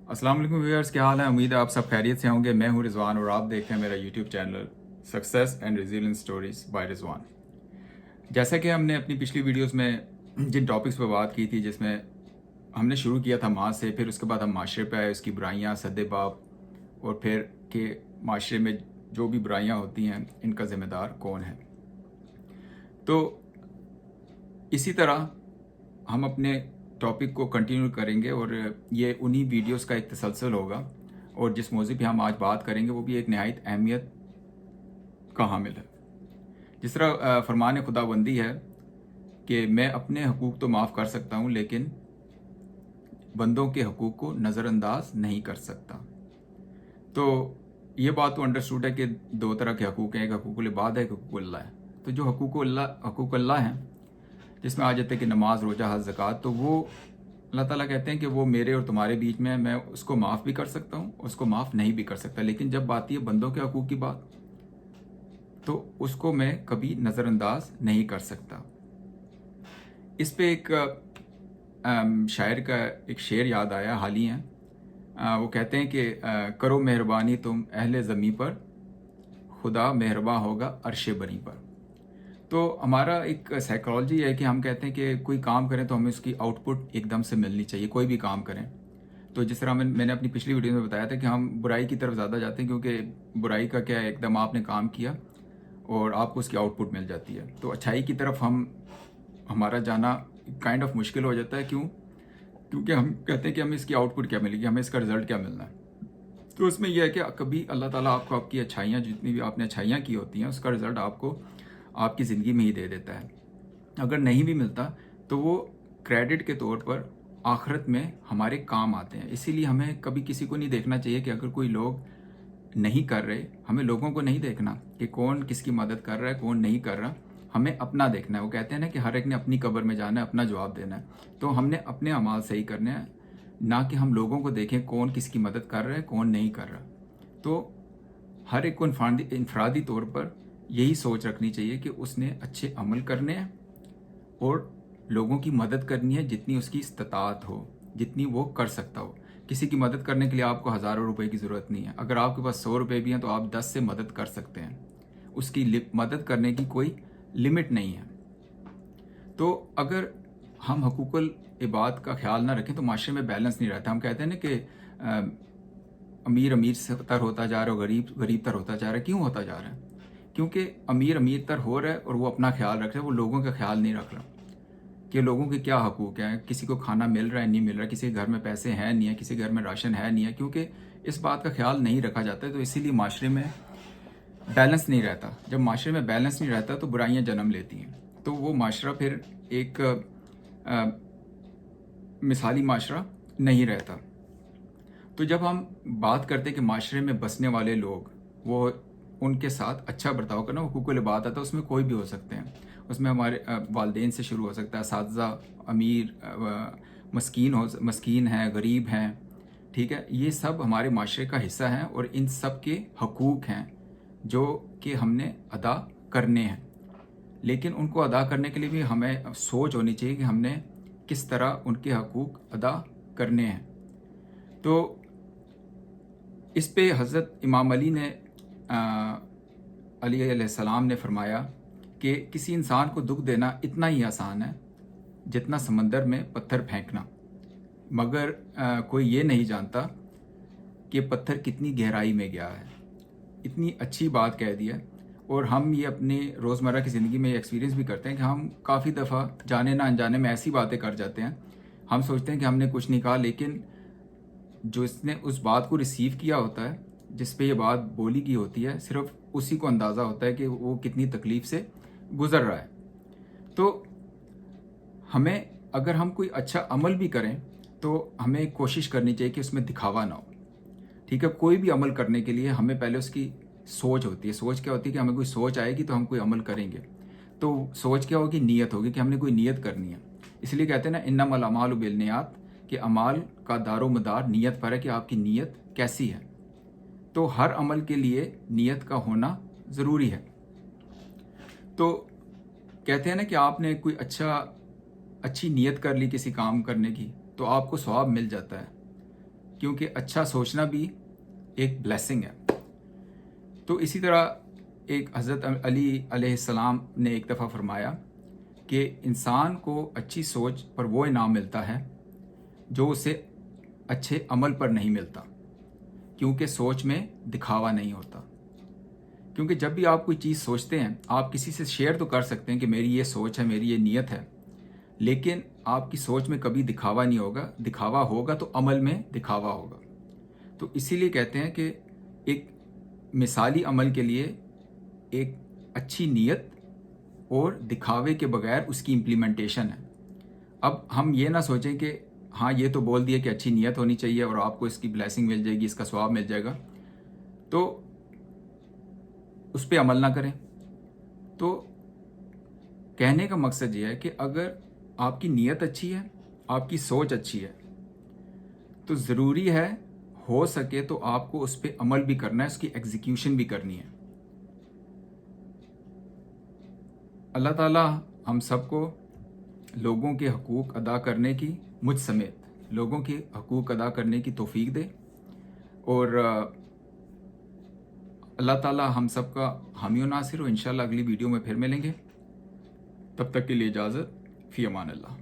अस्सलाम वालेकुम व्यूअर्स, क्या हाल है। उम्मीद है आप सब खैरियत से होंगे। मैं हूं रिजवान और आप देख रहे हैं मेरा YouTube channel success and resilience stories bye Rizwan. जैसा कि हमने अपनी पिछली वीडियोस में जिन टॉपिक्स पर बात की थी, जिसमें हमने शुरू किया था माँ से, फिर उसके बाद हम माशरे पे आए, उसकी बुराइयाँ, सद्देबाब, और फिर के माशरे में जो भी बुराइयाँ होती हैं इनका ज़िम्मेदार कौन है। तो इसी तरह हम अपने टॉपिक को कंटिन्यू करेंगे और ये उन्हीं वीडियोस का एक तसलसल होगा। और जिस मौजू पे हम आज बात करेंगे वो भी एक नहायत अहमियत का हामिल है। जिस तरह फरमान खुदाबंदी है कि मैं अपने हकूक़ तो माफ़ कर सकता हूँ लेकिन बंदों के हकूक़ को नज़रअंदाज नहीं कर सकता। तो ये बात तो अंडरस्टूड है कि दो तरह के हकूक़ हैं, एक हकूक़ुल इबाद है, एक हकूक़ुल अल्लाह है। तो जो हकूक़ अल्लाह हैं, जिसमें आ जाता है कि नमाज, रोज़ा, हज, ज़कात, तो वो अल्लाह ताला कहते हैं कि वो मेरे और तुम्हारे बीच में है। मैं उसको माफ़ भी कर सकता हूँ, उसको माफ़ नहीं भी कर सकता। लेकिन जब बात है बंदों के हकूक़ की बात, तो उसको मैं कभी नज़रअंदाज नहीं कर सकता। इस पे एक शायर का एक शेर याद आया हाल ही है। वो कहते हैं कि करो मेहरबानी तुम अहले ज़मी पर, खुदा मेहरबा होगा अर्श बरी पर। तो हमारा एक साइकोलॉजी है कि हम कहते हैं कि कोई काम करें तो हमें उसकी आउटपुट एकदम से मिलनी चाहिए, कोई भी काम करें। तो जिस तरह मैंने अपनी पिछली वीडियो में बताया था कि हम बुराई की तरफ ज़्यादा जाते हैं, क्योंकि बुराई का क्या है, एकदम आपने काम किया और आपको उसकी आउटपुट मिल जाती है। तो अच्छाई की तरफ हमारा जाना काइंड ऑफ मुश्किल हो जाता है। क्यों? क्योंकि हम कहते हैं कि हमें इसकी आउटपुट क्या मिलेगी, हमें इसका रिजल्ट क्या मिलना है। तो उसमें यह है कि कभी अल्लाह ताला आपको आपकी अच्छाइयाँ, जितनी भी आपने अच्छाइयाँ की होती हैं, उसका रिजल्ट आपको आपकी ज़िंदगी में ही दे देता है। अगर नहीं भी मिलता तो वो क्रेडिट के तौर पर आखिरत में हमारे काम आते हैं। इसीलिए हमें कभी किसी को नहीं देखना चाहिए कि अगर कोई लोग नहीं कर रहे, हमें लोगों को नहीं देखना कि कौन किसकी मदद कर रहा है, कौन नहीं कर रहा। हमें अपना देखना है। वो कहते हैं ना कि हर एक ने अपनी कब्र में जाना है, अपना जवाब देना है। तो हमने अपने अमाल सही करने हैं, ना कि हम लोगों को देखें कौन किसकी मदद कर रहा है, कौन नहीं कर रहा। तो हर एक को इनफरादी तौर पर यही सोच रखनी चाहिए कि उसने अच्छे अमल करने हैं और लोगों की मदद करनी है जितनी उसकी इस्तात हो, जितनी वो कर सकता हो। किसी की मदद करने के लिए आपको हज़ारों रुपए की ज़रूरत नहीं है। अगर आपके पास 100 रुपये भी हैं तो आप 10 से मदद कर सकते हैं। उसकी मदद करने की कोई लिमिट नहीं है। तो अगर हम हकूक़ुल इबाद का ख्याल ना रखें तो माशरे में बैलेंस नहीं रहता। हम कहते हैं ना कि अमीर अमीर से तर होता जा रहा है और गरीब गरीब तर होता जा रहा है। क्यों होता जा रहा है? क्योंकि अमीर अमीर तर हो रहा है और वो अपना ख्याल रख रहा है, वो लोगों का ख्याल नहीं रख रहा कि लोगों के क्या हकूक़ हैं, किसी को खाना मिल रहा है, नहीं मिल रहा है, किसी के घर में पैसे हैं नहीं है, किसी के घर में राशन है नहीं है। क्योंकि इस बात का ख्याल नहीं रखा जाता है, तो इसीलिए माशरे में बैलेंस नहीं रहता। जब माशरे में बैलेंस नहीं रहता तो बुराइयाँ जन्म लेती हैं। तो वो माशरा फिर एक मिसाली माशरा नहीं रहता। तो जब हम बात करते हैं कि माशरे में बसने वाले लोग, वो उनके साथ अच्छा बर्ताव करना, हुकूकुल इबाद आता है। उसमें कोई भी हो सकते हैं। उसमें हमारे वालदेन से शुरू हो सकता है, असातिज़ा, अमीर, मस्कीन हैं, गरीब हैं, ठीक है। ये सब हमारे माशरे का हिस्सा हैं और इन सब के हकूक़ हैं जो कि हमने अदा करने हैं। लेकिन उनको अदा करने के लिए भी हमें सोच होनी चाहिए कि हमने किस तरह उनके हकूक़ अदा करने हैं। तो इस पे हज़रत इमाम अली ने अली अलैहिस्सलाम ने फरमाया कि किसी इंसान को दुख देना इतना ही आसान है जितना समंदर में पत्थर फेंकना, मगर कोई ये नहीं जानता कि पत्थर कितनी गहराई में गया है। इतनी अच्छी बात कह दी है। और हम ये अपने रोज़मर्रा की ज़िंदगी में एक्सपीरियंस भी करते हैं कि हम काफ़ी दफ़ा जाने ना अनजाने में ऐसी बातें कर जाते हैं। हम सोचते हैं कि हमने कुछ नहीं कहा, लेकिन जो इसने उस बात को रिसीव किया होता है, जिस पे ये बात बोली की होती है, सिर्फ उसी को अंदाज़ा होता है कि वो कितनी तकलीफ़ से गुज़र रहा है। तो हमें, अगर हम कोई अच्छा अमल भी करें तो हमें कोशिश करनी चाहिए कि उसमें दिखावा ना हो, ठीक है। कोई भी अमल करने के लिए हमें पहले उसकी सोच होती है। सोच क्या होती है कि हमें कोई सोच आएगी तो हम कोई अमल करेंगे। तो सोच क्या होगी? नीयत होगी कि हमने कोई नीयत करनी है। इसलिए कहते हैं ना, इन्नमल अमालु बिन्नियात, कि अमाल का दारो मदार नीयत पर है कि आपकी नीयत कैसी है। तो हर अमल के लिए नीयत का होना ज़रूरी है। तो कहते हैं ना कि आपने कोई अच्छी नीयत कर ली किसी काम करने की, तो आपको सवाब मिल जाता है। क्योंकि अच्छा सोचना भी एक ब्लेसिंग है। तो इसी तरह एक हज़रत अली अलैहिस्सलाम ने एक दफ़ा फरमाया कि इंसान को अच्छी सोच पर वो इनाम मिलता है जो उसे अच्छे अमल पर नहीं मिलता, क्योंकि सोच में दिखावा नहीं होता। क्योंकि जब भी आप कोई चीज़ सोचते हैं, आप किसी से शेयर तो कर सकते हैं कि मेरी ये सोच है, मेरी ये नीयत है, लेकिन आपकी सोच में कभी दिखावा नहीं होगा। दिखावा होगा तो अमल में दिखावा होगा। तो इसीलिए कहते हैं कि एक मिसाली अमल के लिए एक अच्छी नीयत और दिखावे के बगैर उसकी इम्प्लीमेंटेशन है। अब हम ये ना सोचें कि हाँ ये तो बोल दिया कि अच्छी नीयत होनी चाहिए और आपको इसकी ब्लेसिंग मिल जाएगी, इसका सवाब मिल जाएगा, तो उस पर अमल ना करें। तो कहने का मकसद ये है कि अगर आपकी नीयत अच्छी है, आपकी सोच अच्छी है, तो ज़रूरी है हो सके तो आपको उस पर अमल भी करना है, उसकी एग्जीक्यूशन भी करनी है। अल्लाह ताला हम सबको लोगों के हकूक़ अदा करने की, मुझ समेत लोगों के हकूक़ अदा करने की तौफीक दे, और अल्लाह ताला हम सबका हामी और नासिर हो। इंशाअल्लाह अगली वीडियो में फिर मिलेंगे। तब तक के लिए इजाज़त। फ़ी अमान अल्लाह।